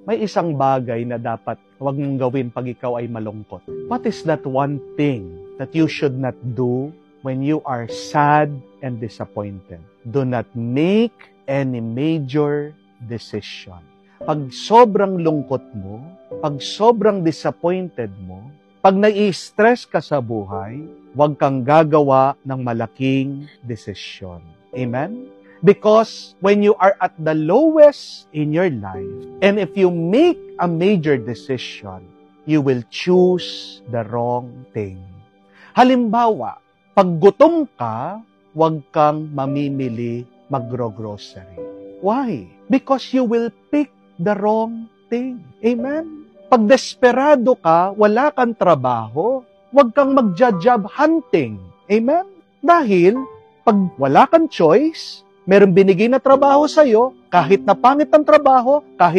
may isang bagay na dapat huwag mong gawin pag ikaw ay malungkot. What is that one thing that you should not do when you are sad and disappointed? Do not make any major decision. Pag sobrang lungkot mo, pag sobrang disappointed mo, pag nai-stress ka sa buhay, huwag kang gagawa ng malaking desisyon. Amen? Because when you are at the lowest in your life, and if you make a major decision, you will choose the wrong thing. Halimbawa, pag gutom ka, huwag kang mamimili magro-grocery. Why? Because you will pick the wrong thing. Amen? Pag desperado ka, wala kang trabaho, huwag kang magja-job hunting. Amen? Dahil, pag wala kang choice, merong binigay na trabaho sa'yo, kahit na pangit ang trabaho, kahit